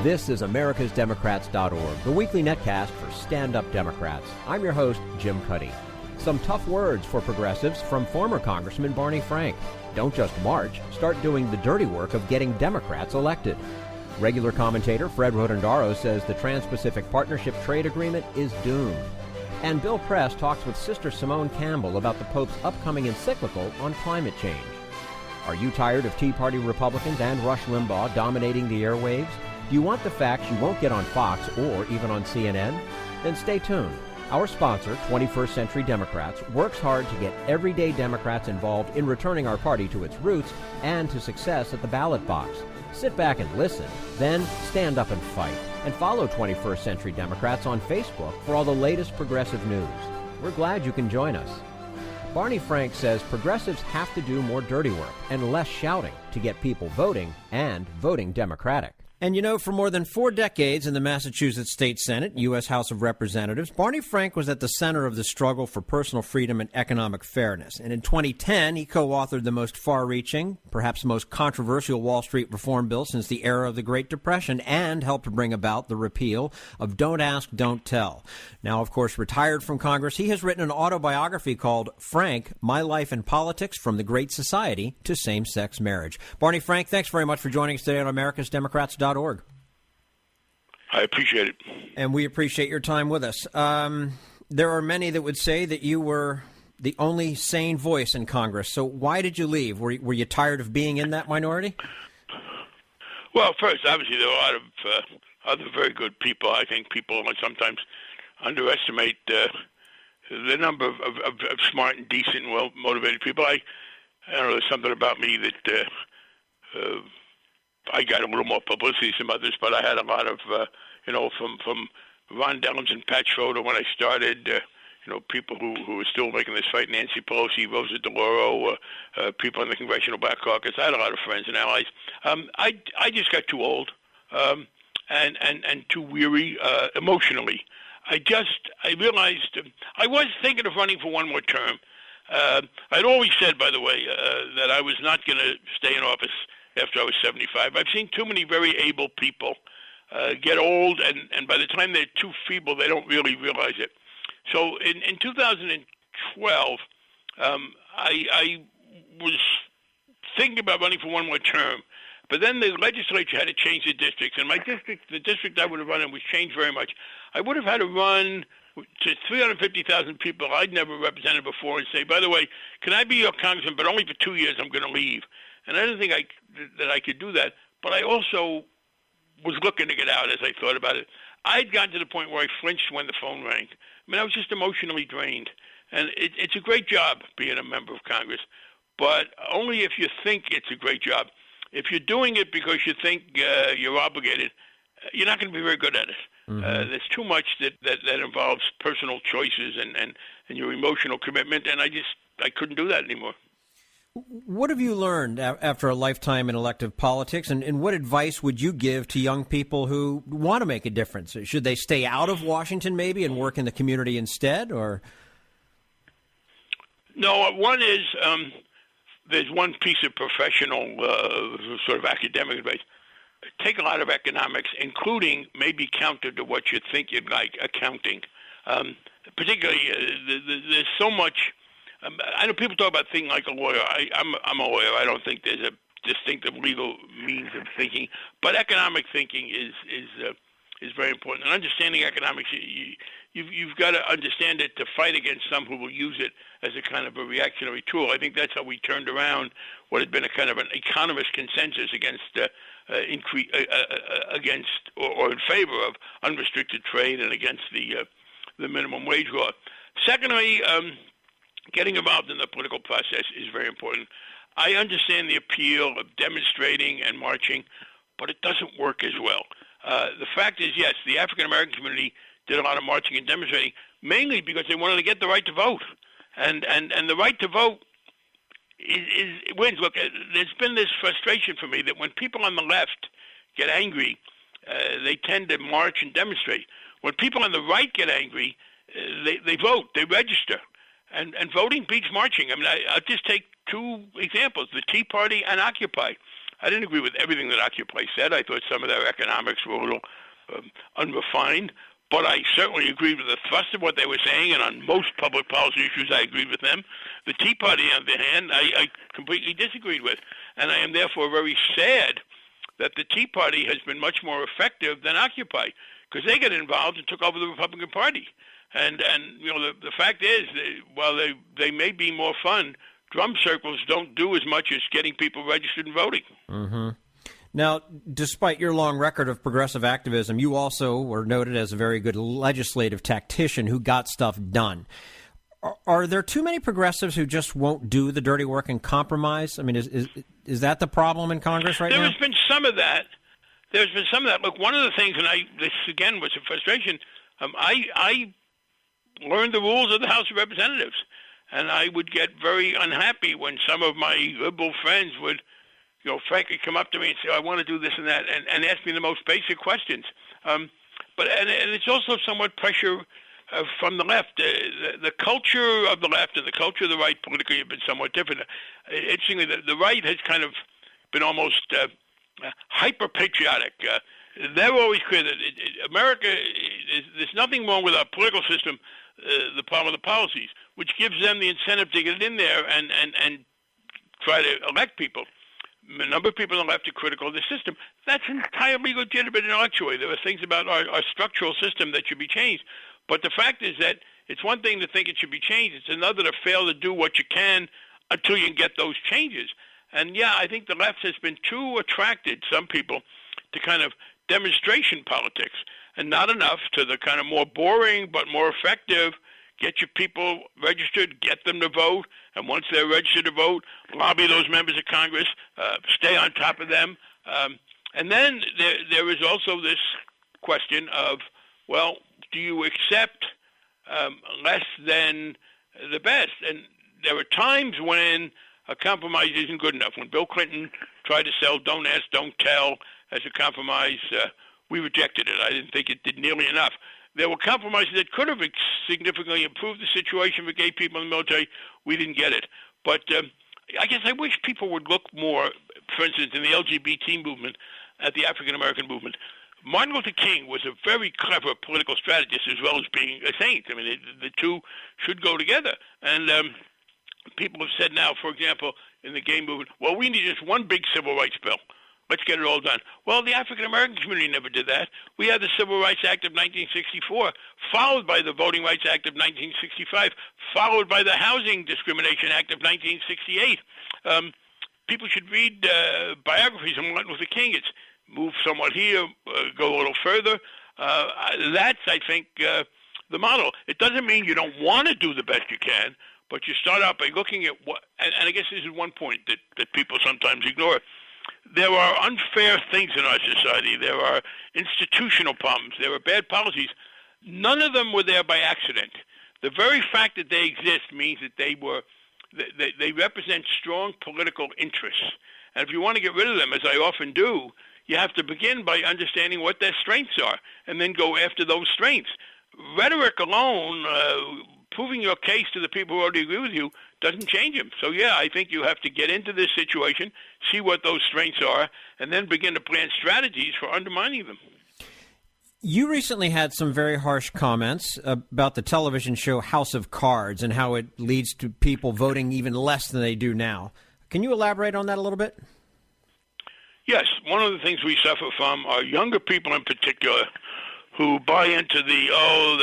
This is americasdemocrats.org, the weekly netcast for stand-up Democrats. I'm your host, Jim Cuddy. Some tough words for progressives from former Congressman Barney Frank. Don't just march, start doing the dirty work of getting Democrats elected. Regular commentator Fred Rotondaro says the Trans-Pacific Partnership Trade Agreement is doomed. And Bill Press talks with Sister Simone Campbell about the Pope's upcoming encyclical on climate change. Are you tired of Tea Party Republicans and Rush Limbaugh dominating the airwaves? Do you want the facts you won't get on Fox or even on CNN? Then stay tuned. Our sponsor, 21st Century Democrats, works hard to get everyday Democrats involved in returning our party to its roots and to success at the ballot box. Sit back and listen, then stand up and fight. And follow 21st Century Democrats on Facebook for all the latest progressive news. We're glad you can join us. Barney Frank says progressives have to do more dirty work and less shouting to get people voting and voting Democratic. And you know, for more than 4 decades in the Massachusetts State Senate, U.S. House of Representatives, Barney Frank was at the center of the struggle for personal freedom and economic fairness. And in 2010, he co-authored the most far-reaching, perhaps most controversial Wall Street reform bill since the era of the Great Depression, and helped bring about the repeal of Don't Ask, Don't Tell. Now, of course, retired from Congress, he has written an autobiography called Frank, My Life in Politics from the Great Society to Same-Sex Marriage. Barney Frank, thanks very much for joining us today on americasdemocrats.org. I appreciate it. And we appreciate your time with us. There are many that would say that you were the only sane voice in Congress. So why did you leave? Were you tired of being in that minority? Well, first, obviously, there are a lot of other very good people. I think people sometimes underestimate the number of smart and decent and well-motivated people. I don't know, there's something about me that I got a little more publicity than others, but I had a lot of, from Ron Dellums and Pat Schroeder when I started, people who were still making this fight, Nancy Pelosi, Rosa DeLauro, people in the Congressional Black Caucus. I had a lot of friends and allies. I just got too old and too weary emotionally. I realized I was thinking of running for one more term. I'd always said, by the way, that I was not going to stay in office after I was 75. I've seen too many very able people get old, and by the time they're too feeble, they don't really realize it. So in 2012, I was thinking about running for one more term, but then the legislature had to change the districts, and the district I would have run in was changed very much. I would have had to run to 350,000 people I'd never represented before and say, by the way, can I be your congressman, but only for 2 years, I'm going to leave. And I didn't think that I could do that, but I also was looking to get out as I thought about it. I'd gotten to the point where I flinched when the phone rang. I mean, I was just emotionally drained. And it's a great job being a member of Congress, but only if you think it's a great job. If you're doing it because you think you're obligated, you're not going to be very good at it. Mm-hmm. There's too much that involves personal choices and your emotional commitment, and I couldn't do that anymore. What have you learned after a lifetime in elective politics, and what advice would you give to young people who want to make a difference? Should they stay out of Washington maybe and work in the community instead, or? No, one is there's one piece of professional sort of academic advice. Take a lot of economics, including maybe counter to what you think you'd like, accounting. Particularly, there's so much. I know people talk about things like a lawyer. I'm a lawyer. I don't think there's a distinctive legal means of thinking, but economic thinking is very important. And understanding economics, you've got to understand it to fight against some who will use it as a kind of a reactionary tool. I think that's how we turned around what had been a kind of an economist consensus against or in favor of unrestricted trade and against the minimum wage law. Secondly, getting involved in the political process is very important. I understand the appeal of demonstrating and marching, but it doesn't work as well. The fact is, yes, the African-American community did a lot of marching and demonstrating, mainly because they wanted to get the right to vote. And the right to vote wins. Look, there's been this frustration for me that when people on the left get angry, they tend to march and demonstrate. When people on the right get angry, they vote, they register. And voting beats marching. I mean, I'll just take two examples, the Tea Party and Occupy. I didn't agree with everything that Occupy said. I thought some of their economics were a little unrefined. But I certainly agreed with the thrust of what they were saying, and on most public policy issues, I agreed with them. The Tea Party, on the other hand, I completely disagreed with. And I am therefore very sad that the Tea Party has been much more effective than Occupy, because they got involved and took over the Republican Party. And you know, the fact is, while they may be more fun, drum circles don't do as much as getting people registered and voting. Mm-hmm. Now, despite your long record of progressive activism, you also were noted as a very good legislative tactician who got stuff done. Are there too many progressives who just won't do the dirty work and compromise? I mean, is that the problem in Congress right now? There has been some of that. There's been some of that. Look, one of the things, and this again was a frustration, I learned the rules of the House of Representatives, and I would get very unhappy when some of my liberal friends would, you know, frankly come up to me and say, I want to do this and that, and ask me the most basic questions. But it's also somewhat pressure from the left. The culture of the left and the culture of the right politically have been somewhat different. Interestingly, the right has kind of been almost hyper-patriotic. They're always clear that America, there's nothing wrong with our political system, the problem of the policies, which gives them the incentive to get in there and try to elect people. A number of people on the left are critical of the system. That's entirely legitimate intellectually. There are things about our structural system that should be changed. But the fact is that it's one thing to think it should be changed. It's another to fail to do what you can until you can get those changes. And, yeah, I think the left has been too attracted, some people, to kind of demonstration politics and not enough to the kind of more boring but more effective, get your people registered, get them to vote, and once they're registered to vote, lobby those members of Congress, stay on top of them. And then there is also this question of, well, do you accept less than the best? And there are times when a compromise isn't good enough. When Bill Clinton tried to sell Don't Ask, Don't Tell as a compromise, we rejected it. I didn't think it did nearly enough. There were compromises that could have significantly improved the situation for gay people in the military. We didn't get it. But I guess I wish people would look more, for instance, in the LGBT movement, at the African-American movement. Martin Luther King was a very clever political strategist as well as being a saint. I mean, the two should go together. And people have said now, for example, in the gay movement, well, we need just one big civil rights bill. Let's get it all done. Well, the African-American community never did that. We had the Civil Rights Act of 1964, followed by the Voting Rights Act of 1965, followed by the Housing Discrimination Act of 1968. People should read biographies of Martin Luther King. It's move somewhat here, go a little further. That's, I think, the model. It doesn't mean you don't want to do the best you can, but you start out by looking at what, and I guess this is one point that people sometimes ignore. There are unfair things in our society. There are institutional problems. There are bad policies. None of them were there by accident. The very fact that they exist means that they represent strong political interests. And if you want to get rid of them, as I often do, you have to begin by understanding what their strengths are and then go after those strengths. Rhetoric alone, proving your case to the people who already agree with you, doesn't change them. So, yeah, I think you have to get into this situation, see what those strengths are, and then begin to plan strategies for undermining them. You recently had some very harsh comments about the television show House of Cards and how it leads to people voting even less than they do now. Can you elaborate on that a little bit? Yes. One of the things we suffer from are younger people in particular who buy into they're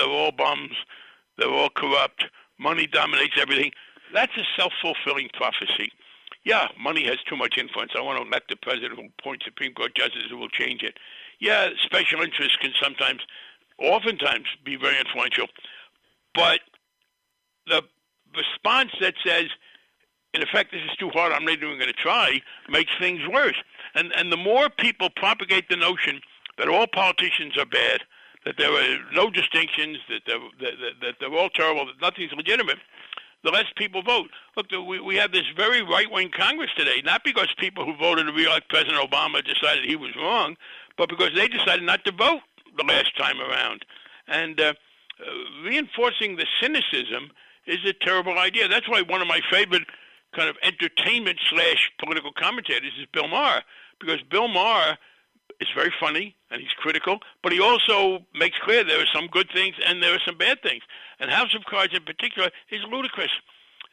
all bums, they're all corrupt, money dominates everything. That's a self-fulfilling prophecy. Yeah, money has too much influence. I want to elect a president who will appoint Supreme Court justices who will change it. Yeah, special interests can oftentimes be very influential. But the response that says, in effect, this is too hard, I'm not even going to try, makes things worse. And the more people propagate the notion that all politicians are bad, that there are no distinctions, that they're all terrible, that nothing's legitimate, the less people vote. Look, we have this very right-wing Congress today, not because people who voted to re-elect President Obama decided he was wrong, but because they decided not to vote the last time around. And reinforcing the cynicism is a terrible idea. That's why one of my favorite kind of entertainment/political commentators is Bill Maher. because Bill Maher is very funny and he's critical, but he also makes clear there are some good things and there are some bad things. And House of Cards in particular is ludicrous.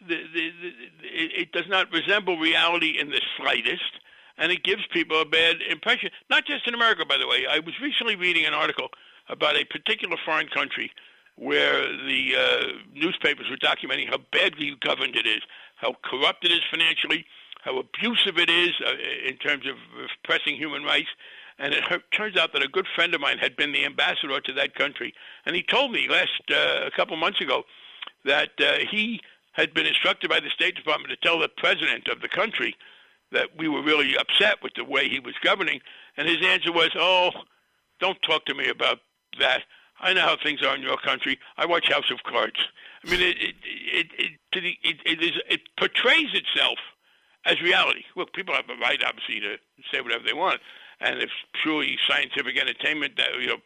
It does not resemble reality in the slightest, and it gives people a bad impression, not just in America, by the way. I was recently reading an article about a particular foreign country where the newspapers were documenting how badly governed it is, how corrupt it is financially, how abusive it is in terms of repressing human rights. And it turns out that a good friend of mine had been the ambassador to that country. And he told me a couple months ago that he had been instructed by the State Department to tell the president of the country that we were really upset with the way he was governing. And his answer was, "Oh, don't talk to me about that. I know how things are in your country. I watch House of Cards." I mean, it portrays itself as reality. Look, people have the right, obviously, to say whatever they want. And if purely scientific entertainment,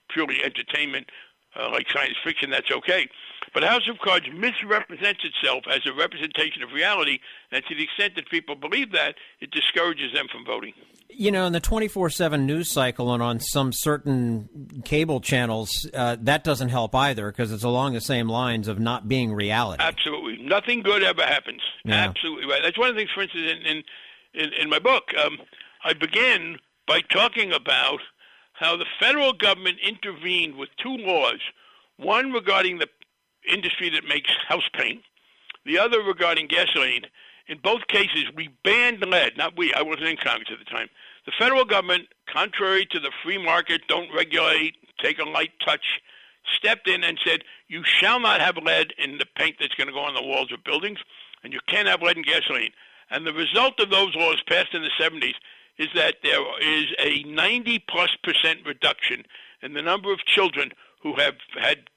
purely entertainment, like science fiction, that's okay. But House of Cards misrepresents itself as a representation of reality, and to the extent that people believe that, it discourages them from voting. You know, in the 24/7 news cycle and on some certain cable channels, that doesn't help either because it's along the same lines of not being reality. Absolutely. Nothing good ever happens. Yeah. Absolutely right. That's one of the things, for instance, in my book, I begin by talking about how the federal government intervened with two laws, one regarding the industry that makes house paint, the other regarding gasoline. In both cases, we banned lead. Not we. I wasn't in Congress at the time. The federal government, contrary to the free market, don't regulate, take a light touch, stepped in and said, you shall not have lead in the paint that's going to go on the walls of buildings, and you can't have lead in gasoline. And the result of those laws passed in the 70s is that there is a 90+% reduction in the number of children who have had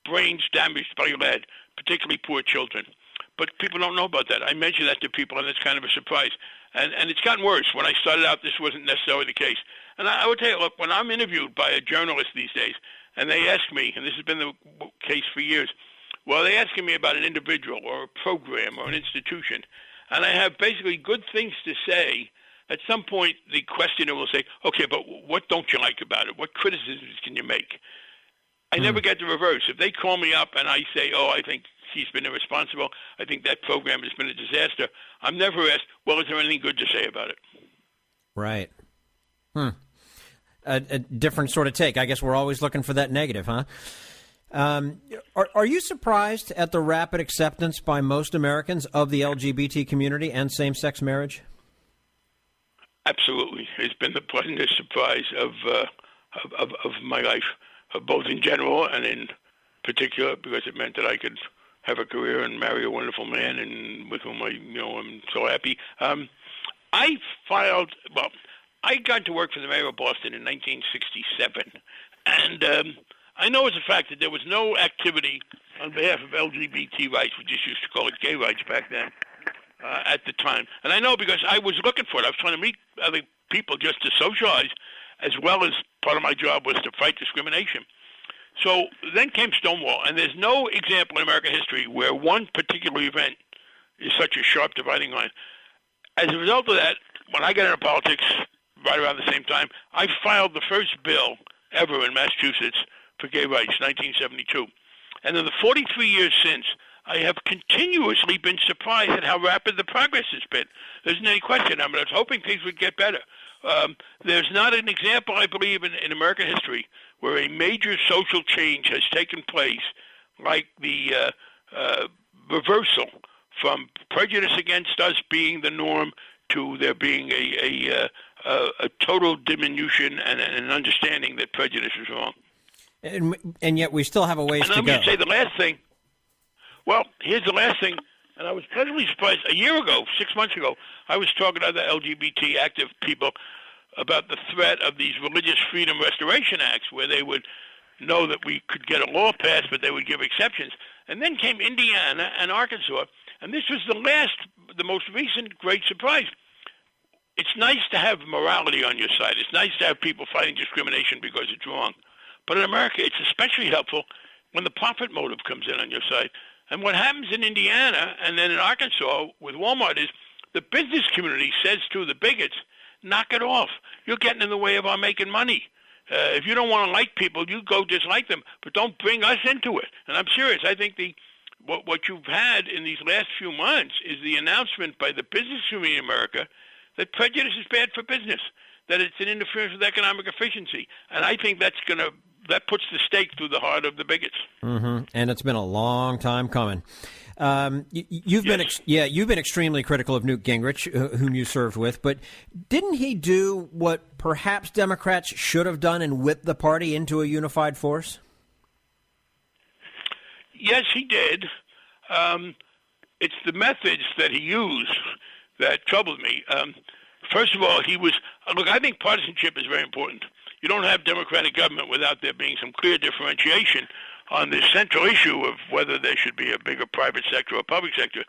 brains damaged by lead, particularly poor children. But people don't know about that. I mention that to people, and it's kind of a surprise. And it's gotten worse. When I started out, this wasn't necessarily the case. And I would tell you, look, when I'm interviewed by a journalist these days, and they ask me, and this has been the case for years, well, they're asking me about an individual or a program or an institution, and I have basically good things to say. At some point, the questioner will say, okay, but what don't you like about it? What criticisms can you make? I never get the reverse. If they call me up and I say, oh, I think he's been irresponsible, I think that program has been a disaster, I'm never asked, well, is there anything good to say about it? Right. A different sort of take. I guess we're always looking for that negative, huh? Are you surprised at the rapid acceptance by most Americans of the LGBT community and same-sex marriage? Absolutely. It's been the pleasantest surprise of my life, both in general and in particular, because it meant that I could have a career and marry a wonderful man, and with whom I'm so happy. I got to work for the mayor of Boston in 1967, and I know as a fact that there was no activity on behalf of LGBT rights. We just used to call it gay rights back then. At the time. And I know because I was looking for it. I was trying to meet other people just to socialize, as well as part of my job was to fight discrimination. So then came Stonewall, and there's no example in American history where one particular event is such a sharp dividing line. As a result of that, when I got into politics right around the same time, I filed the first bill ever in Massachusetts for gay rights, 1972. And in the 43 years since, I have continuously been surprised at how rapid the progress has been. There isn't any question. I was hoping things would get better. There's not an example, I believe, in American history where a major social change has taken place like the reversal from prejudice against us being the norm to there being a total diminution and an understanding that prejudice is wrong. And yet we still have a ways to go. And I'm going to say the last thing. Well, here's the last thing, and I was pleasantly surprised. A year ago, 6 months ago, I was talking to other LGBT active people about the threat of these Religious Freedom Restoration Acts, where they would know that we could get a law passed, but they would give exceptions. And then came Indiana and Arkansas, and this was the most recent great surprise. It's nice to have morality on your side. It's nice to have people fighting discrimination because it's wrong. But in America, it's especially helpful when the profit motive comes in on your side. And what happens in Indiana and then in Arkansas with Walmart is the business community says to the bigots, knock it off. You're getting in the way of our making money. If you don't want to like people, you go dislike them, but don't bring us into it. And I'm serious. I think what you've had in these last few months is the announcement by the business community in America that prejudice is bad for business, that it's an interference with economic efficiency. And I think that puts the stake through the heart of the bigots. Mm-hmm. And it's been a long time coming. You've been extremely critical of Newt Gingrich, whom you served with, but didn't he do what perhaps Democrats should have done and whip the party into a unified force? Yes, he did. It's the methods that he used that troubled me. First of all, I think partisanship is very important. You don't have democratic government without there being some clear differentiation on the central issue of whether there should be a bigger private sector or public sector.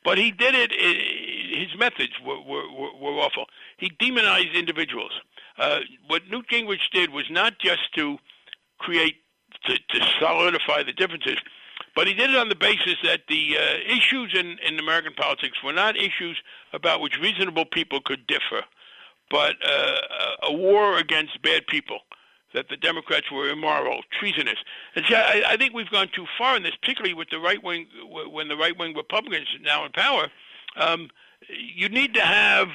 But he did it, his methods were awful. He demonized individuals. What Newt Gingrich did was not just to solidify the differences, but he did it on the basis that the issues in American politics were not issues about which reasonable people could differ, but a war against bad people, that the Democrats were immoral, treasonous. And so I think we've gone too far in this, particularly with the right wing, when the right-wing Republicans are now in power. You need to have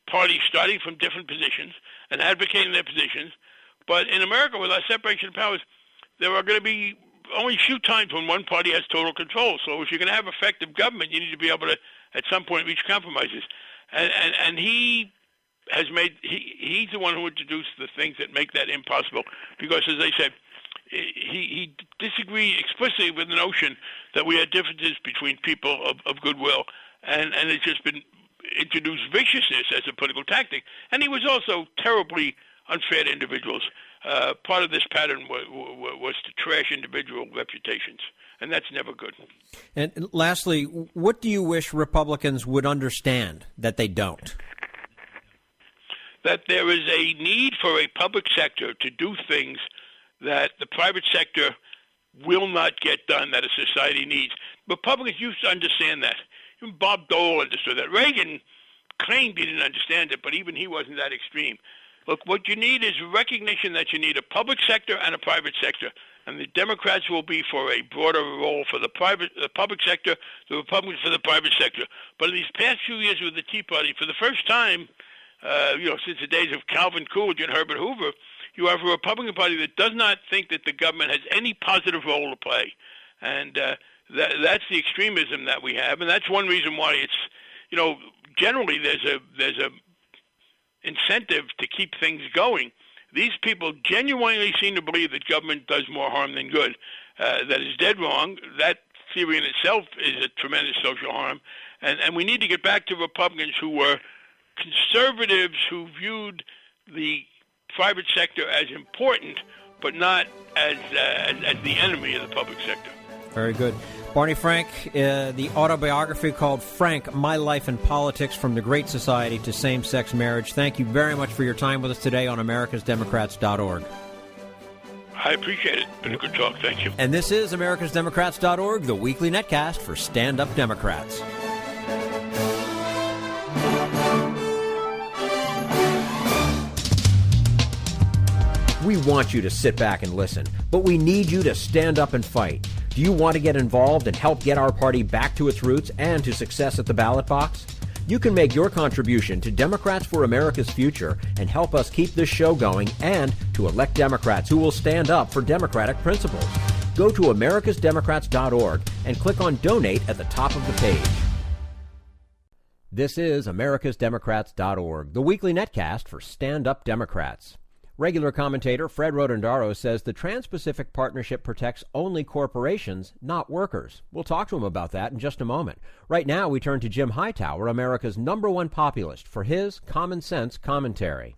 parties starting from different positions and advocating their positions. But in America, with our separation of powers, there are going to be only a few times when one party has total control. So if you're going to have effective government, you need to be able to, at some point, reach compromises. And he has he's the one who introduced the things that make that impossible. Because, as I said, he disagreed explicitly with the notion that we had differences between people of goodwill. And it's just been introduced viciousness as a political tactic. And he was also terribly unfair to individuals. Part of this pattern was to trash individual reputations, and that's never good. And lastly, what do you wish Republicans would understand that they don't? That there is a need for a public sector to do things that the private sector will not get done, that a society needs. Republicans used to understand that. Even Bob Dole understood that. Reagan claimed he didn't understand it, but even he wasn't that extreme. Look, what you need is recognition that you need a public sector and a private sector. And the Democrats will be for a broader role for the public sector, the Republicans for the private sector. But in these past few years with the Tea Party, for the first time, since the days of Calvin Coolidge and Herbert Hoover, you have a Republican Party that does not think that the government has any positive role to play. And that's the extremism that we have. And that's one reason why it's, generally there's a incentive to keep things going. These people genuinely seem to believe that government does more harm than good. That is dead wrong. That theory in itself is a tremendous social harm. And we need to get back to Republicans who were conservatives, who viewed the private sector as important, but not as the enemy of the public sector. Very good. Barney Frank, the autobiography called Frank, My Life in Politics, From the Great Society to Same-Sex Marriage. Thank you very much for your time with us today on americasdemocrats.org. I appreciate it. Been a good talk. Thank you. And this is americasdemocrats.org, the weekly netcast for stand-up Democrats. We want you to sit back and listen, but we need you to stand up and fight. Do you want to get involved and help get our party back to its roots and to success at the ballot box? You can make your contribution to Democrats for America's Future and help us keep this show going and to elect Democrats who will stand up for democratic principles. Go to americasdemocrats.org and click on Donate at the top of the page. This is americasdemocrats.org, the weekly netcast for stand-up Democrats. Regular commentator Fred Rotondaro says the Trans-Pacific Partnership protects only corporations, not workers. We'll talk to him about that in just a moment. Right now, we turn to Jim Hightower, America's #1 populist, for his common sense commentary.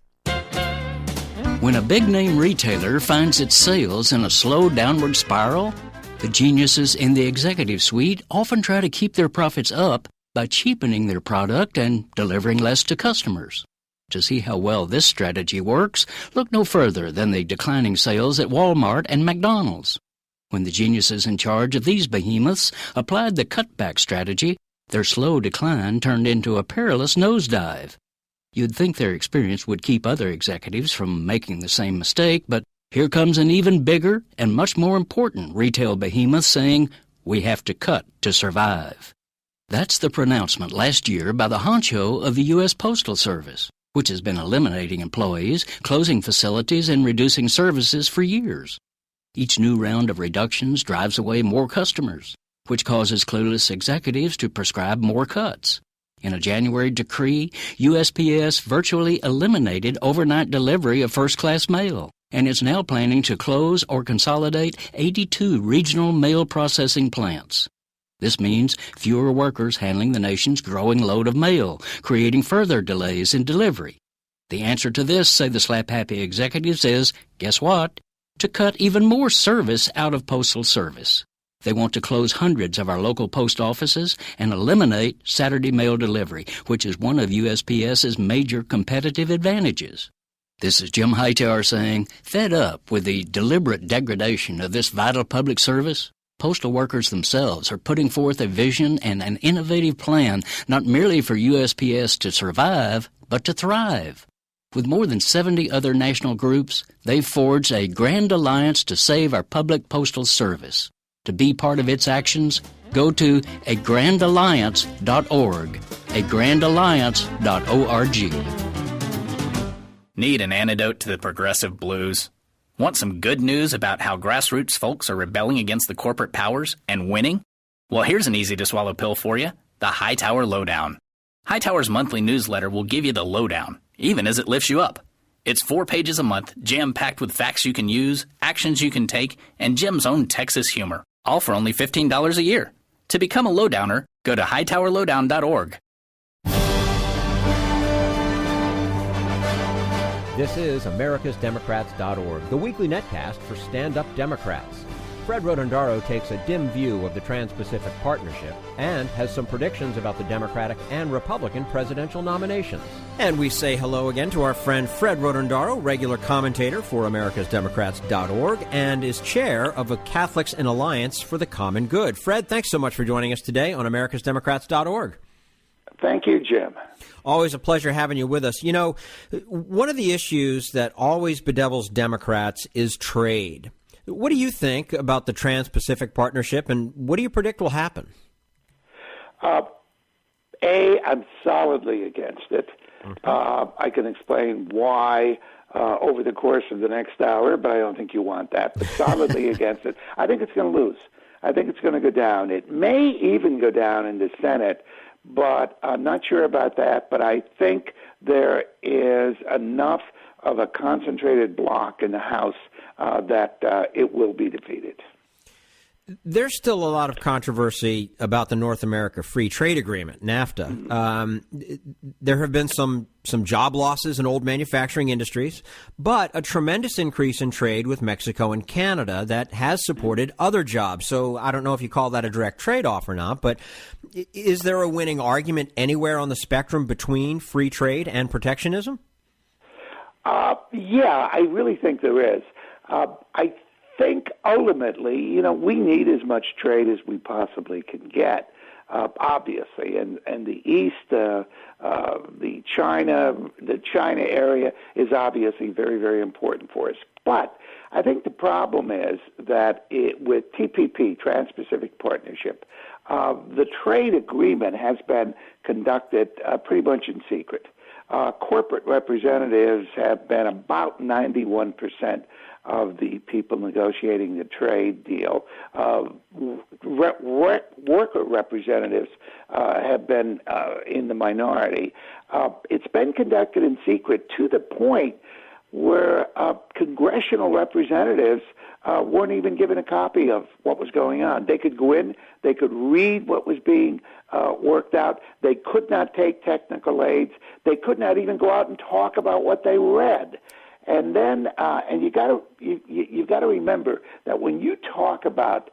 When a big-name retailer finds its sales in a slow downward spiral, the geniuses in the executive suite often try to keep their profits up by cheapening their product and delivering less to customers. To see how well this strategy works, look no further than the declining sales at Walmart and McDonald's. When the geniuses in charge of these behemoths applied the cutback strategy, their slow decline turned into a perilous nosedive. You'd think their experience would keep other executives from making the same mistake, but here comes an even bigger and much more important retail behemoth saying, we have to cut to survive. That's the pronouncement last year by the honcho of the U.S. Postal Service, which has been eliminating employees, closing facilities, and reducing services for years. Each new round of reductions drives away more customers, which causes clueless executives to prescribe more cuts. In a January decree, USPS virtually eliminated overnight delivery of first-class mail and is now planning to close or consolidate 82 regional mail processing plants. This means fewer workers handling the nation's growing load of mail, creating further delays in delivery. The answer to this, say the slap-happy executives, is, guess what? To cut even more service out of Postal Service. They want to close hundreds of our local post offices and eliminate Saturday mail delivery, which is one of USPS's major competitive advantages. This is Jim Hightower saying, fed up with the deliberate degradation of this vital public service, postal workers themselves are putting forth a vision and an innovative plan not merely for USPS to survive, but to thrive. With more than 70 other national groups, they've forged a grand alliance to save our public postal service. To be part of its actions, go to agrandalliance.org, agrandalliance.org. Need an antidote to the progressive blues? Want some good news about how grassroots folks are rebelling against the corporate powers and winning? Well, here's an easy-to-swallow pill for you, the Hightower Lowdown. Hightower's monthly newsletter will give you the lowdown, even as it lifts you up. It's 4 pages a month, jam-packed with facts you can use, actions you can take, and Jim's own Texas humor, all for only $15 a year. To become a lowdowner, go to hightowerlowdown.org. This is americasdemocrats.org, the weekly netcast for stand-up Democrats. Fred Rotondaro takes a dim view of the Trans-Pacific Partnership and has some predictions about the Democratic and Republican presidential nominations. And we say hello again to our friend Fred Rotondaro, regular commentator for americasdemocrats.org and is chair of a Catholics in Alliance for the Common Good. Fred, thanks so much for joining us today on americasdemocrats.org. Thank you, Jim. Always a pleasure having you with us. You know, one of the issues that always bedevils Democrats is trade. What do you think about the Trans-Pacific Partnership, and what do you predict will happen? I'm solidly against it. I can explain why over the course of the next hour, but I don't think you want that. But solidly against it. I think it's going to lose. I think it's going to go down. It may even go down in the Senate, but I'm not sure about that. But I think there is enough of a concentrated block in the House that it will be defeated. There's still a lot of controversy about the North America Free Trade Agreement, NAFTA. There have been some job losses in old manufacturing industries, but a tremendous increase in trade with Mexico and Canada that has supported other jobs. So I don't know if you call that a direct trade-off or not, but is there a winning argument anywhere on the spectrum between free trade and protectionism? Yeah, I really think there is. I think ultimately, we need as much trade as we possibly can get, obviously. And the East, the China area is obviously very, very important for us. But I think the problem is that with TPP, Trans-Pacific Partnership, the trade agreement has been conducted pretty much in secret. Corporate representatives have been about 91% of the people negotiating the trade deal. Worker representatives have been in the minority. It's been conducted in secret to the point where congressional representatives weren't even given a copy of what was going on. They could go in, they could read what was being worked out. They could not take technical aids. They could not even go out and talk about what they read. And then, and you've got to remember that when you talk about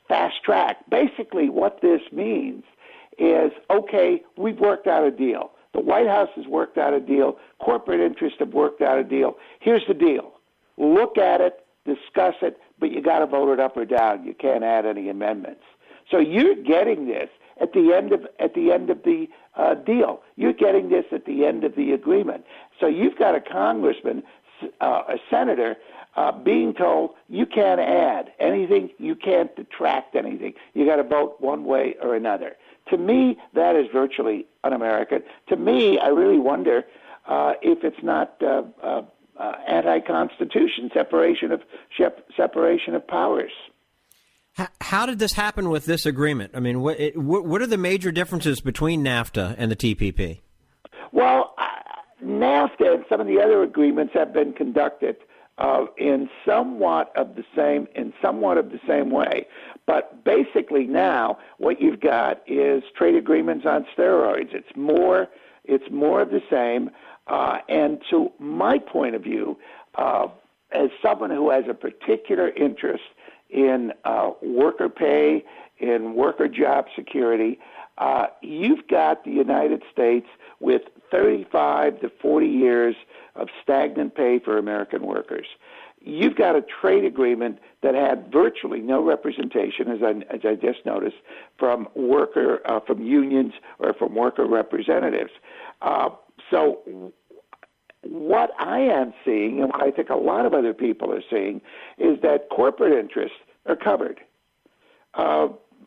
fast track, basically what this means is, okay, we've worked out a deal. The White House has worked out a deal. Corporate interests have worked out a deal. Here's the deal. Look at it, discuss it, but you got to vote it up or down. You can't add any amendments. So you're getting this at the end of the deal. You're getting this at the end of the agreement. So you've got a congressman, a senator, being told you can't add anything, you can't detract anything. You got to vote one way or another. To me, that is virtually un-American. To me, I really wonder if it's not anti-constitution, separation of powers. How did this happen with this agreement? I mean, what are the major differences between NAFTA and the TPP? Well, NAFTA and some of the other agreements have been conducted in somewhat of the same way. But basically now what you've got is trade agreements on steroids. It's more of the same. And to my point of view, as someone who has a particular interest in worker pay, in worker job security, you've got the United States with 35 to 40 years of stagnant pay for American workers. You've got a trade agreement that had virtually no representation, as I just noticed, from unions or from worker representatives. So what I am seeing, and what I think a lot of other people are seeing, is that corporate interests are covered.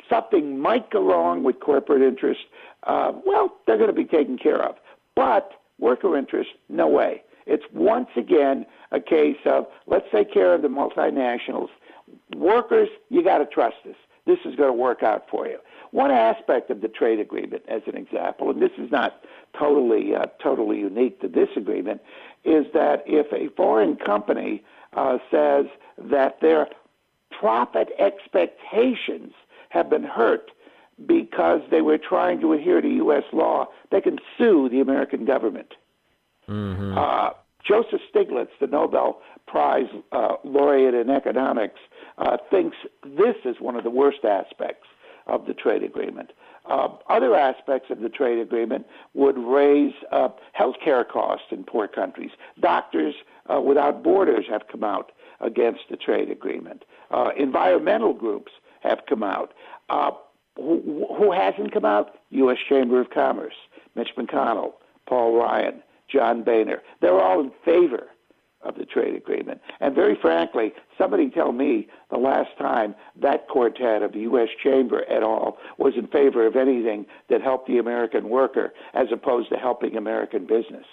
Something might go wrong with corporate interests. Well, they're going to be taken care of. But worker interests, no way. It's once again a case of let's take care of the multinationals. Workers, you got to trust us. This is going to work out for you. One aspect of the trade agreement, as an example, and this is not totally unique to this agreement, is that if a foreign company says that their profit expectations have been hurt because they were trying to adhere to U.S. law, they can sue the American government. Mm-hmm. Joseph Stiglitz, the Nobel Prize laureate in economics, thinks this is one of the worst aspects of the trade agreement. Other aspects of the trade agreement would raise health care costs in poor countries. Doctors Without Borders have come out against the trade agreement. Environmental groups have come out. Who hasn't come out? U.S. Chamber of Commerce, Mitch McConnell, Paul Ryan, John Boehner. They're all in favor of the trade agreement. And very frankly, somebody tell me the last time that quartet of the U.S. Chamber et al. Was in favor of anything that helped the American worker as opposed to helping American business.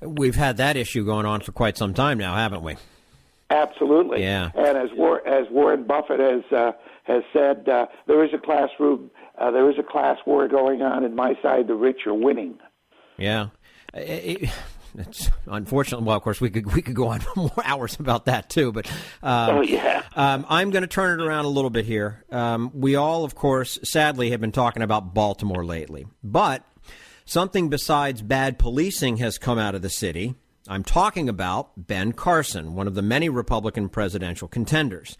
We've had that issue going on for quite some time now, haven't we? Absolutely. Yeah. And as Warren Buffett has said, there is a class war going on, and my side, the rich are winning. Yeah. It's unfortunate. Well, of course, we could go on more hours about that too. But I'm going to turn it around a little bit here. We all, of course, sadly, have been talking about Baltimore lately. But something besides bad policing has come out of the city. I'm talking about Ben Carson, one of the many Republican presidential contenders.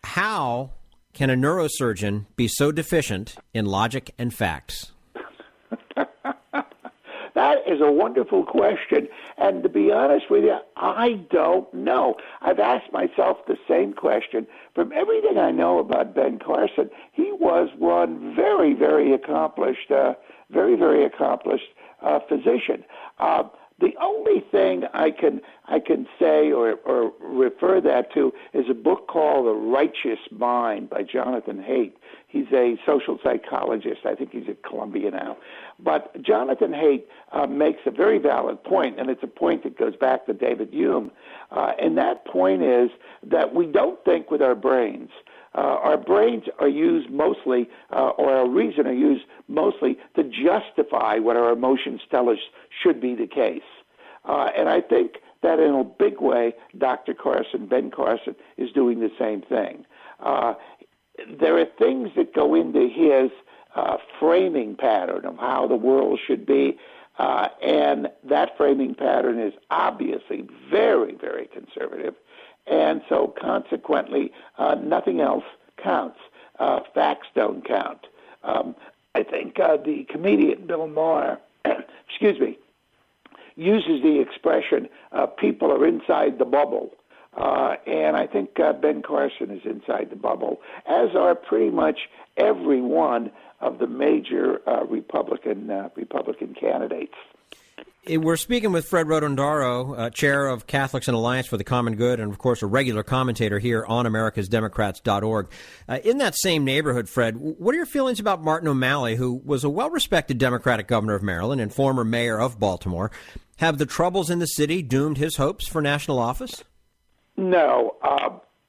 How can a neurosurgeon be so deficient in logic and facts? That is a wonderful question, and to be honest with you, I don't know. I've asked myself the same question. From everything I know about Ben Carson, he was one very, very accomplished physician. The only thing I can say or refer that to is a book called The Righteous Mind by Jonathan Haidt. He's a social psychologist. I think he's at Columbia now. But Jonathan Haidt makes a very valid point, and it's a point that goes back to David Hume. And that point is that we don't think with our brains. Our brains are used mostly, or our reason are used mostly to justify what our emotions tell us should be the case. And I think that in a big way, Ben Carson, is doing the same thing. There are things that go into his framing pattern of how the world should be, and that framing pattern is obviously very, very conservative. And so, consequently, nothing else counts. Facts don't count. I think the comedian Bill Maher, uses the expression, people are inside the bubble. And I think Ben Carson is inside the bubble, as are pretty much every one of the major Republican candidates. We're speaking with Fred Rotondaro, chair of Catholics and Alliance for the Common Good, and, of course, a regular commentator here on americasdemocrats.org. In that same neighborhood, Fred, what are your feelings about Martin O'Malley, who was a well-respected Democratic governor of Maryland and former mayor of Baltimore? Have the troubles in the city doomed his hopes for national office? No,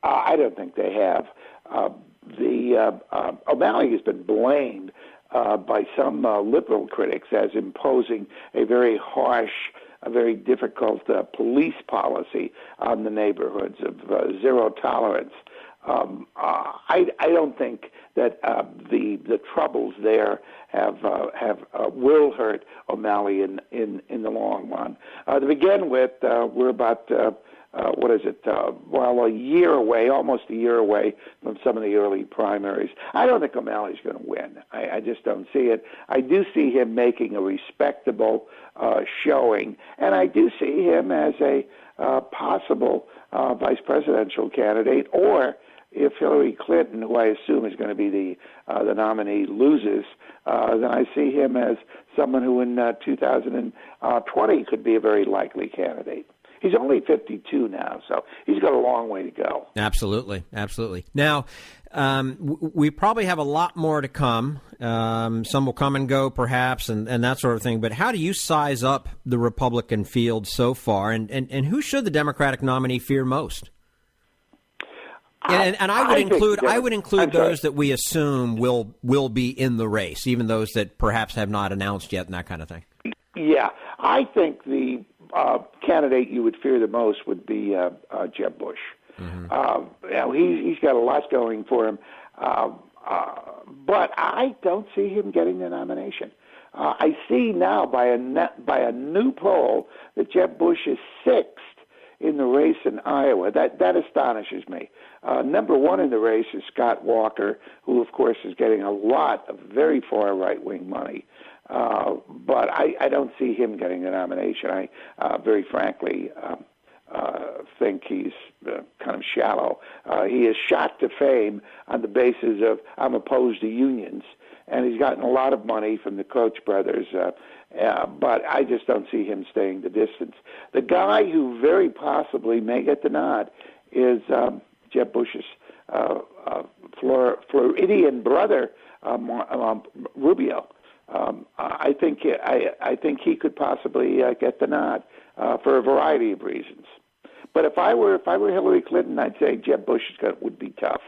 I don't think they have. O'Malley has been blamed by some liberal critics as imposing a very harsh, a very difficult police policy on the neighborhoods of zero tolerance. I don't think that the troubles there will hurt O'Malley in the long run. To begin with, we're about a year away, almost a year away from some of the early primaries. I don't think O'Malley's going to win. I just don't see it. I do see him making a respectable showing, and I do see him as a possible vice presidential candidate, or if Hillary Clinton, who I assume is going to be the nominee, loses, then I see him as someone who in 2020 could be a very likely candidate. He's only 52 now, so he's got a long way to go. Absolutely, absolutely. Now, we probably have a lot more to come. Some will come and go, perhaps, and that sort of thing. But how do you size up the Republican field so far, and who should the Democratic nominee fear most? And I would include those that we assume will be in the race, even those that perhaps have not announced yet, and that kind of thing. Yeah, I think the candidate you would fear the most would be Jeb Bush. Mm-hmm. He's got a lot going for him, but I don't see him getting the nomination. I see now by a new poll that Jeb Bush is sixth in the race in Iowa. That astonishes me. Number one in the race is Scott Walker, who, of course, is getting a lot of very far right-wing money. But I don't see him getting the nomination. I very frankly think he's kind of shallow. He is shot to fame on the basis of I'm opposed to unions, and he's gotten a lot of money from the Koch brothers, but I just don't see him staying the distance. The guy who very possibly may get the nod is Jeb Bush's Floridian brother, Rubio. I think he could possibly get the nod for a variety of reasons. But if I were Hillary Clinton, I'd say Jeb Bush would be tough.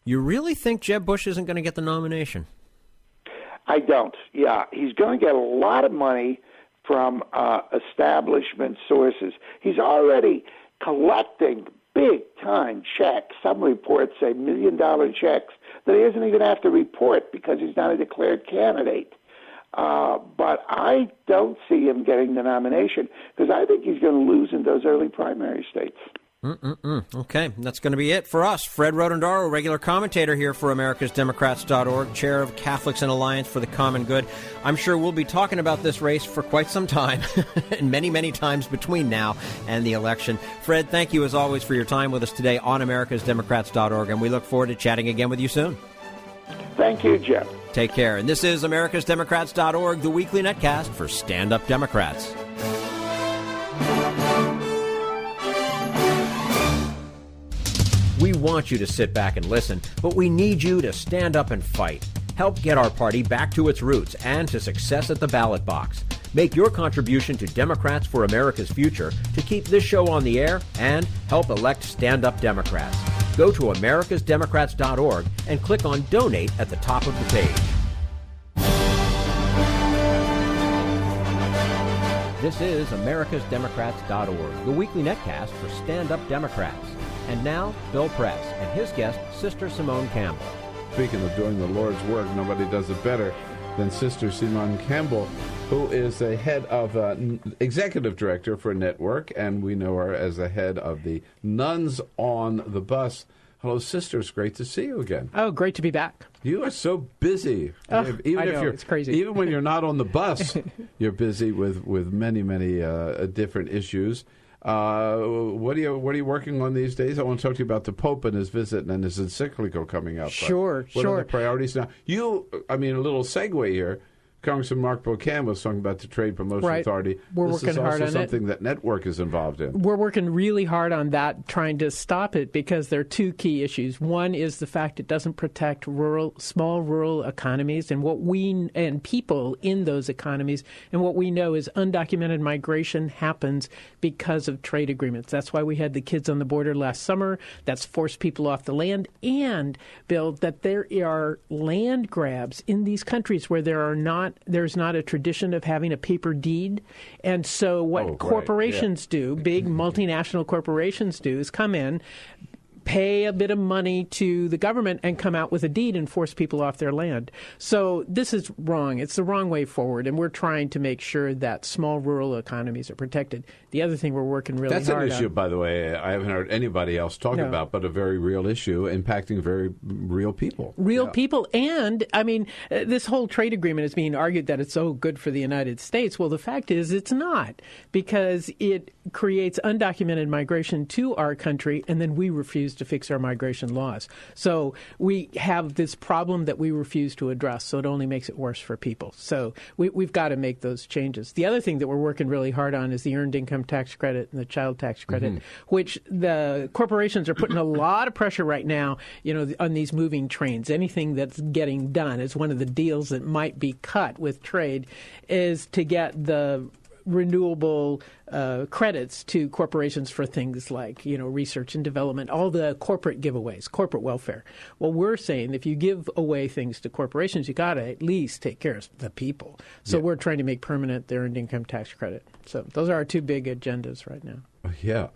You really think Jeb Bush isn't going to get the nomination? I don't. Yeah, he's going to get a lot of money from establishment sources. He's already collecting big-time checks. Some reports say $1 million checks that he doesn't even have to report because he's not a declared candidate. But I don't see him getting the nomination because I think he's going to lose in those early primary states. Okay, that's going to be it for us. Fred Rotondaro, regular commentator here for americasdemocrats.org, chair of Catholics and Alliance for the Common Good. I'm sure we'll be talking about this race for quite some time, and many, many times between now and the election. Fred, thank you as always for your time with us today on americasdemocrats.org, and we look forward to chatting again with you soon. Thank you, Jim. Take care. And this is americasdemocrats.org, the weekly netcast for Stand Up Democrats. We want you to sit back and listen, but we need you to stand up and fight. Help get our party back to its roots and to success at the ballot box. Make your contribution to Democrats for America's Future to keep this show on the air and help elect stand-up Democrats. Go to americasdemocrats.org and click on Donate at the top of the page. This is americasdemocrats.org, the weekly netcast for stand-up Democrats. And now, Bill Press and his guest, Sister Simone Campbell. Speaking of doing the Lord's work, nobody does it better than Sister Simone Campbell, who is the head of executive director for a network, and we know her as the head of the Nuns on the Bus. Hello, Sister. It's great to see you again. Oh, great to be back. You are so busy. It's crazy. Even when you're not on the bus, you're busy with many, many different issues. What are you working on these days? I want to talk to you about the Pope and his visit and his encyclical coming up. Sure. What are the priorities now? A little segue here. Congressman Mark Bocan was talking about the Trade Promotion Authority. We're working hard on it. This is also something that Network is involved in. We're working really hard on that, trying to stop it, because there are two key issues. One is the fact it doesn't protect small rural economies and people in those economies. And what we know is undocumented migration happens because of trade agreements. That's why we had the kids on the border last summer. That's forced people off the land. And, Bill, that there are land grabs in these countries where there's not a tradition of having a paper deed. And so what corporations do, big multinational corporations do, is come in, pay a bit of money to the government, and come out with a deed and force people off their land. So this is wrong. It's the wrong way forward, and we're trying to make sure that small rural economies are protected. The other thing we're working really hard on... That's an issue, by the way, I haven't heard anybody else talk about, but a very real issue impacting very real people. People. And, this whole trade agreement is being argued that it's so good for the United States. Well, the fact is it's not, because it creates undocumented migration to our country, and then we refuse to fix our migration laws. So we have this problem that we refuse to address, so it only makes it worse for people. So we've got to make those changes. The other thing that we're working really hard on is the Earned Income Tax Credit and the Child Tax Credit, which the corporations are putting a lot of pressure right now, on these moving trains. Anything that's getting done is one of the deals that might be cut with trade is to get the renewable credits to corporations for things like, research and development, all the corporate giveaways, corporate welfare. Well, we're saying if you give away things to corporations, you got to at least take care of the people. So we're trying to make permanent their earned income tax credit. So those are our two big agendas right now. Yeah,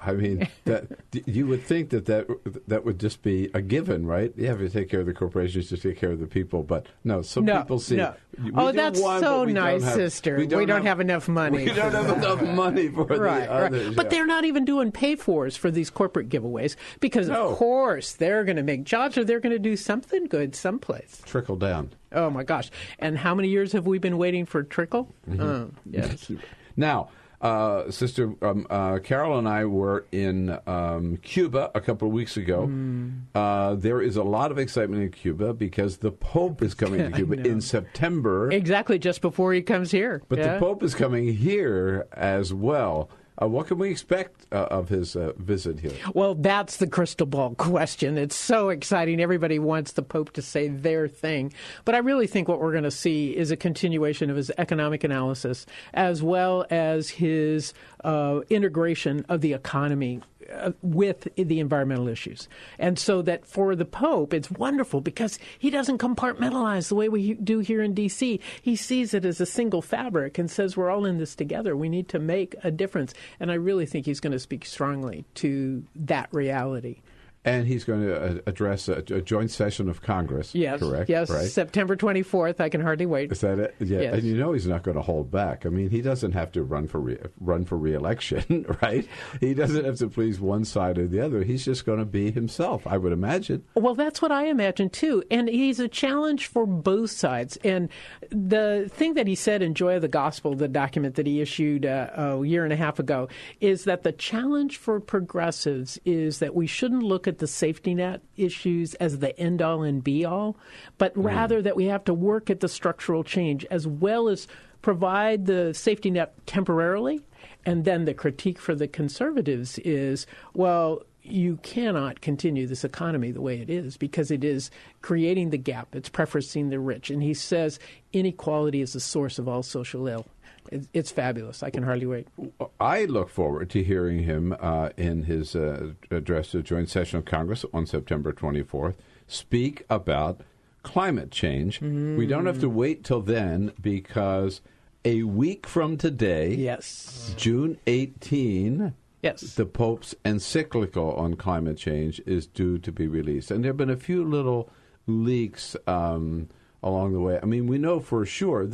that you would think that would just be a given, right? You have to take care of the corporations to take care of the people, but people see. No. That's so nice, sister. We don't have enough money. We don't have enough money for the others. Right. But they're not even doing pay-fors for these corporate giveaways because, of course, they're going to make jobs or they're going to do something good someplace. Trickle down. Oh, my gosh. And how many years have we been waiting for trickle? Yes. Now, Sister Carol and I were in Cuba a couple of weeks ago. There is a lot of excitement in Cuba because the Pope is coming to Cuba in September. Exactly, just before he comes here. But the Pope is coming here as well. What can we expect of his visit here? Well, that's the crystal ball question. It's so exciting. Everybody wants the Pope to say their thing. But I really think what we're going to see is a continuation of his economic analysis as well as his integration of the economy with the environmental issues. And so that for the Pope, it's wonderful because he doesn't compartmentalize the way we do here in D.C. He sees it as a single fabric and says we're all in this together. We need to make a difference. And I really think he's going to speak strongly to that reality. And he's going to address a joint session of Congress, correct? Yes, right? September 24th. I can hardly wait. Is that it? Yeah, yes. And he's not going to hold back. He doesn't have to run for re-election, right? He doesn't have to please one side or the other. He's just going to be himself, I would imagine. Well, that's what I imagine, too. And he's a challenge for both sides. And the thing that he said in Joy of the Gospel, the document that he issued a year and a half ago, is that the challenge for progressives is that we shouldn't look at the safety net issues as the end-all and be-all, but rather that we have to work at the structural change as well as provide the safety net temporarily. And then the critique for the conservatives is, well, you cannot continue this economy the way it is because it is creating the gap. It's preferencing the rich. And he says inequality is the source of all social ill. It's fabulous. I can hardly wait. I look forward to hearing him in his address to the joint session of Congress on September 24th speak about climate change. We don't have to wait till then because a week from today, June 18, the Pope's encyclical on climate change is due to be released. And there have been a few little leaks along the way. We know for sure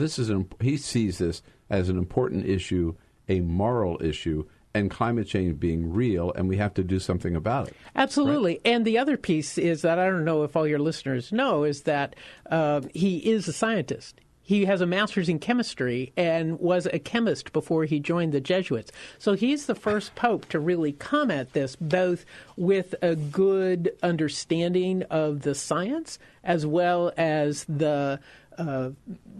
he sees this as an important issue, a moral issue, and climate change being real, and we have to do something about it. Absolutely. Right? And the other piece is that I don't know if all your listeners know is that he is a scientist. he has a master's in chemistry and was a chemist before he joined the Jesuits. So he's the first pope to really come at this both with a good understanding of the science as well as the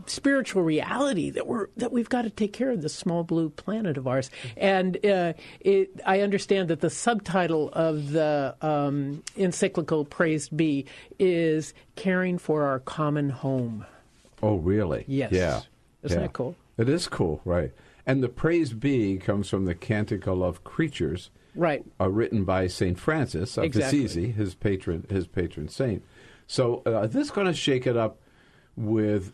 spiritual reality that we've got to take care of this small blue planet of ours. And I understand that the subtitle of the encyclical Praised Be is Caring for Our Common Home. Oh, really? Yes. Yeah. Isn't that cool? It is cool, right. And the Praised Be comes from the Canticle of Creatures, right? Written by St. Francis of exactly. Assisi, his patron saint. So this is going to shake it up with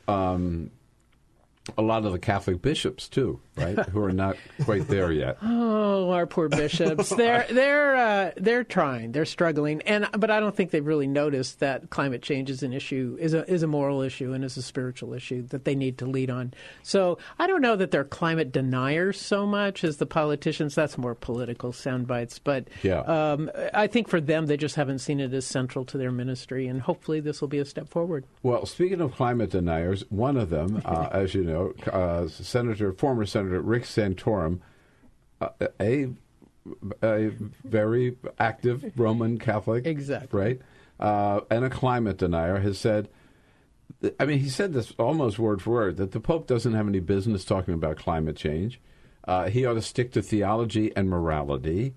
a lot of the Catholic bishops too, right? Who are not quite there yet. Oh, our poor bishops! They're trying. They're struggling, but I don't think they've really noticed that climate change is an issue, is a moral issue, and is a spiritual issue that they need to lead on. So I don't know that they're climate deniers so much as the politicians. That's more political sound bites. But yeah. I think for them, they just haven't seen it as central to their ministry, and hopefully this will be a step forward. Well, speaking of climate deniers, one of them, as you know, former Senator Rick Santorum, a very active Roman Catholic, exactly, right, and a climate denier, has said, I mean, he said this almost word for word, that the Pope doesn't have any business talking about climate change. He ought to stick to theology and morality.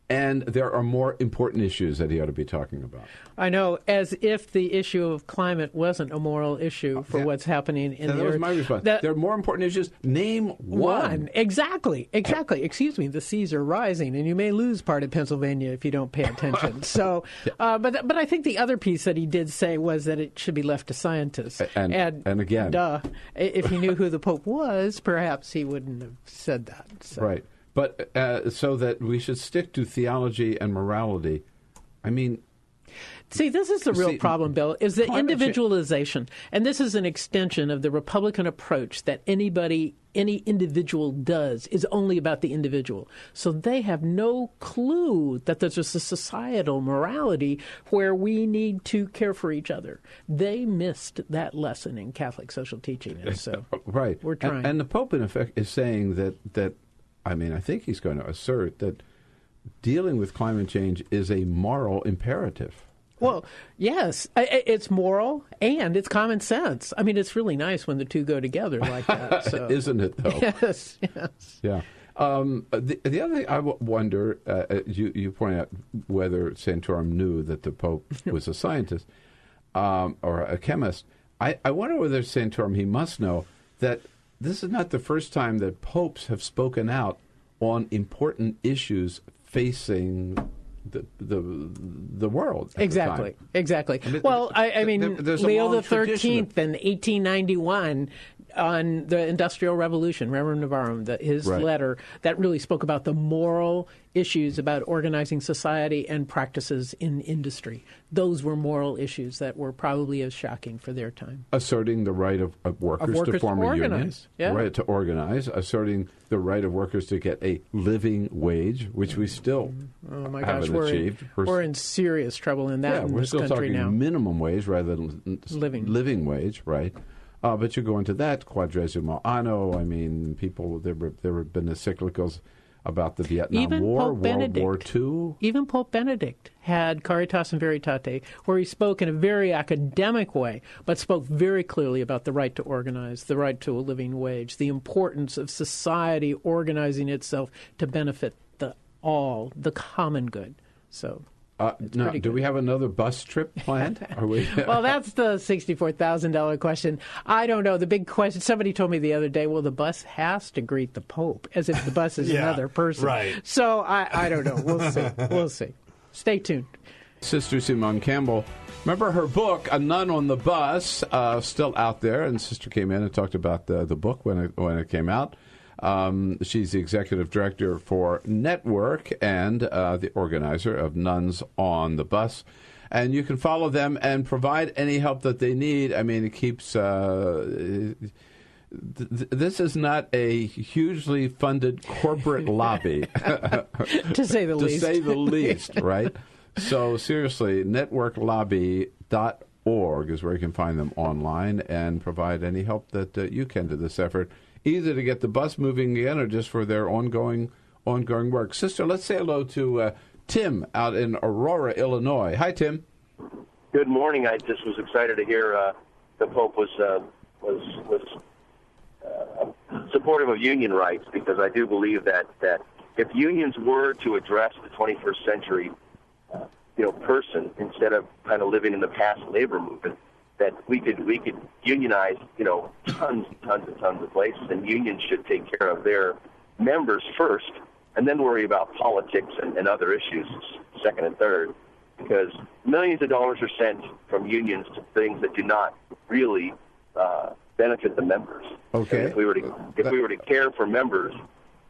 And there are more important issues that he ought to be talking about. I know, as if the issue of climate wasn't a moral issue for what's happening in the earth. That was my response. There are more important issues. Name one. Exactly. Excuse me. The seas are rising, and you may lose part of Pennsylvania if you don't pay attention. So, but I think the other piece that he did say was that it should be left to scientists. And again, if he knew who the Pope was, perhaps he wouldn't have said that. So. Right. But so that we should stick to theology and morality. I mean, see, this is the real problem, Bill, is the individualization. And this is an extension of the Republican approach that any individual does is only about the individual. So they have no clue that there's just a societal morality where we need to care for each other. They missed that lesson in Catholic social teaching. And so right. We're trying. And the Pope, in effect, is saying that I mean, I think he's going to assert that dealing with climate change is a moral imperative. Well, yes, it's moral and it's common sense. I mean, it's really nice when the two go together like that. So. Isn't it, though? Yes. Yeah. The other thing I wonder, you point out whether Santorum knew that the Pope was a scientist or a chemist. I wonder whether Santorum, he must know that this is not the first time that popes have spoken out on important issues facing the world. Exactly. I mean Leo XIII in 1891 on the Industrial Revolution, Rerum Novarum, his letter that really spoke about the moral issues about organizing society and practices in industry. Those were moral issues that were probably as shocking for their time. Asserting the right of workers to form a union, right to organize, asserting the right of workers to get a living wage, which we still haven't achieved. We're in serious trouble in that in this country now. We're still talking minimum wage rather than living wage, right? But you go into that, quadragesimo anno, I mean, people, there have been encyclicals about the Vietnam War, World War II. Even Pope Benedict had Caritas and Veritate, where he spoke in a very academic way, but spoke very clearly about the right to organize, the right to a living wage, the importance of society organizing itself to benefit the common good. So... no, do we have another bus trip planned? Are we? Well, that's the $64,000 question. I don't know. The big question, somebody told me the other day, well, the bus has to greet the Pope, as if the bus is another person. Right. So I don't know. We'll see. Stay tuned. Sister Simone Campbell, remember her book, A Nun on the Bus, still out there, and Sister came in and talked about the book when it came out. She's the executive director for Network and the organizer of Nuns on the Bus. And you can follow them and provide any help that they need. I mean, it keeps... this is not a hugely funded corporate lobby. To say the least. To say the least, right? So seriously, networklobby.org. TPP.org is where you can find them online and provide any help that you can to this effort, either to get the bus moving again or just for their ongoing work. Sister, let's say hello to Tim out in Aurora, Illinois. Hi, Tim. Good morning. I just was excited to hear the Pope was supportive of union rights, because I do believe that if unions were to address the 21st century, person, instead of kind of living in the past labor movement, that we could unionize, tons of places, and unions should take care of their members first, and then worry about politics and other issues second and third, because millions of dollars are sent from unions to things that do not really benefit the members. Okay. And if we were to care for members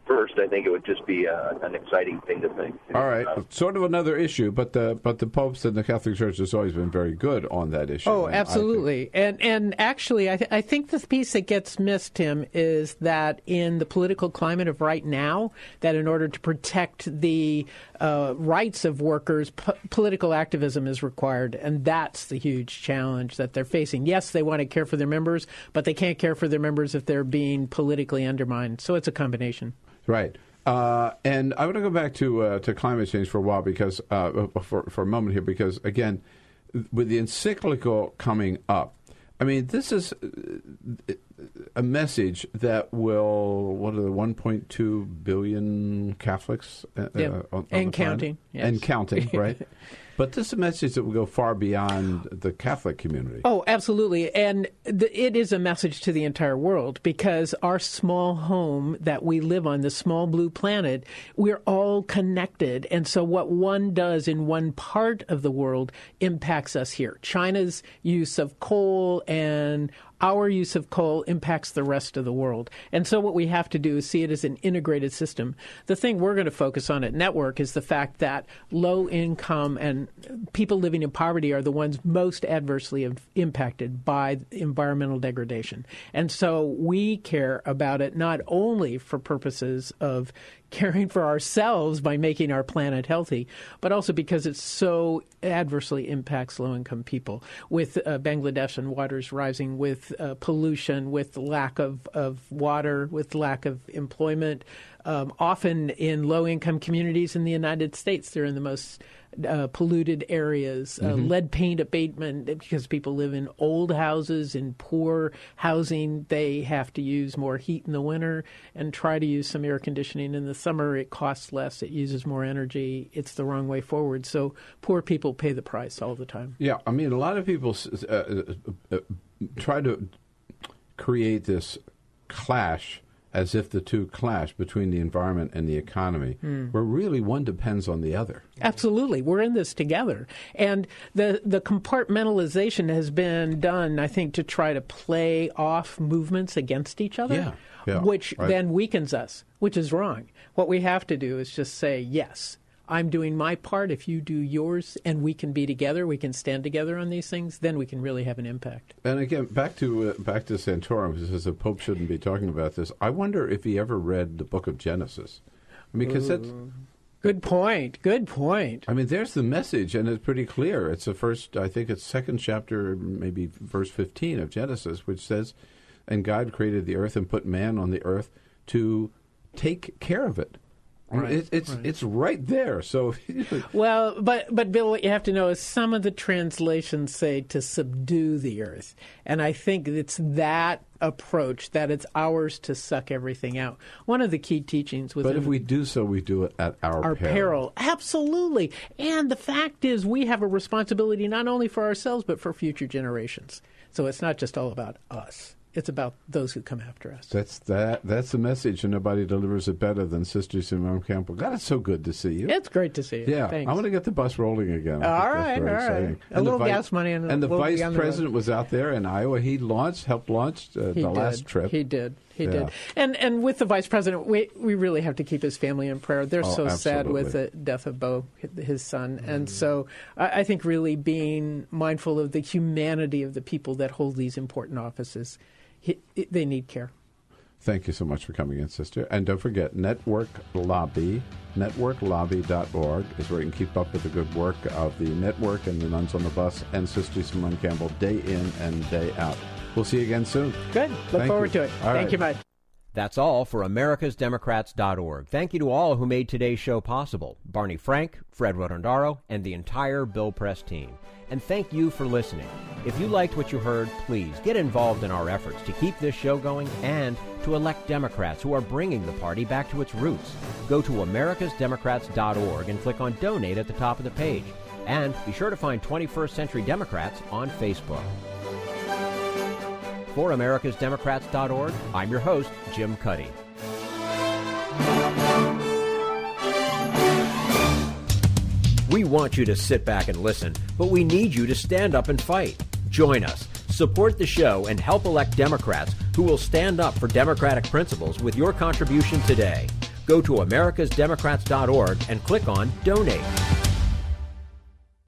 first, I think it would just be an exciting thing to think. All right, sort of another issue, but the popes and the Catholic Church has always been very good on that issue. Oh, absolutely. And actually, I think the piece that gets missed, Tim, is that in the political climate of right now, that in order to protect the rights of workers, political activism is required, and that's the huge challenge that they're facing. Yes, they want to care for their members, but they can't care for their members if they're being politically undermined. So it's a combination. Right. And I want to go back to climate change for a while, because for a moment here, because, again, with the encyclical coming up, I mean, this is a message that will, what are the 1.2 billion Catholics on and counting. Yes. And counting, right? But this is a message that will go far beyond the Catholic community. Oh, absolutely. And it is a message to the entire world, because our small home that we live on, the small blue planet, we're all connected. And so what one does in one part of the world impacts us here. China's use of coal and our use of coal impacts the rest of the world. And so what we have to do is see it as an integrated system. The thing we're going to focus on at Network is the fact that low income and people living in poverty are the ones most adversely impacted by environmental degradation. And so we care about it not only for purposes of caring for ourselves by making our planet healthy, but also because it so adversely impacts low-income people, with Bangladesh and waters rising, with pollution, with lack of water, with lack of employment. Often in low-income communities in the United States, they're in the most polluted areas, lead paint abatement, because people live in old houses, in poor housing. They have to use more heat in the winter and try to use some air conditioning in the summer. It costs less. It uses more energy. It's the wrong way forward. So poor people pay the price all the time. Yeah, I mean, a lot of people try to create this clash, as if the two clash, between the environment and the economy, where really one depends on the other. Absolutely. We're in this together. And the compartmentalization has been done, I think, to try to play off movements against each other, which then weakens us, which is wrong. What we have to do is just say, yes, I'm doing my part, if you do yours, and we can be together, we can stand together on these things, then we can really have an impact. And again, back to Santorum, who says the Pope shouldn't be talking about this. I wonder if he ever read the book of Genesis. Because that's... Good point. Good point. I mean, there's the message, and it's pretty clear. It's the first, I think it's second chapter, maybe verse 15 of Genesis, which says, and God created the earth and put man on the earth to take care of it. Right, it's right there. So, well, but Bill, what you have to know is some of the translations say to subdue the earth, and I think it's that approach that it's ours to suck everything out. One of the key teachings was, but if we do so, we do it at our peril. Absolutely, and the fact is, we have a responsibility not only for ourselves but for future generations. So it's not just all about us. It's about those who come after us. That's the message, and nobody delivers it better than Sister Simone Campbell. God, it's so good to see you. It's great to see you. Yeah, thanks. I want to get the bus rolling again. All right. A little gas money. And the vice president was out there in Iowa. He helped launch the last trip. He did. And with the vice president, we really have to keep his family in prayer. They're so sad with the death of Bo, his son. And so I think really being mindful of the humanity of the people that hold these important offices, they need care. Thank you so much for coming in, Sister. And don't forget, Network Lobby, networklobby.org is where you can keep up with the good work of the network and the Nuns on the Bus and Sister Simone Campbell day in and day out. We'll see you again soon. Good. Look forward to it. Thank you much. That's all for americasdemocrats.org. Thank you to all who made today's show possible. Barney Frank, Fred Rotondaro, and the entire Bill Press team. And thank you for listening. If you liked what you heard, please get involved in our efforts to keep this show going and to elect Democrats who are bringing the party back to its roots. Go to americasdemocrats.org and click on Donate at the top of the page. And be sure to find 21st Century Democrats on Facebook. For americasdemocrats.org, I'm your host, Jim Cuddy. We want you to sit back and listen, but we need you to stand up and fight. Join us, support the show, and help elect Democrats who will stand up for democratic principles with your contribution today. Go to americasdemocrats.org and click on Donate.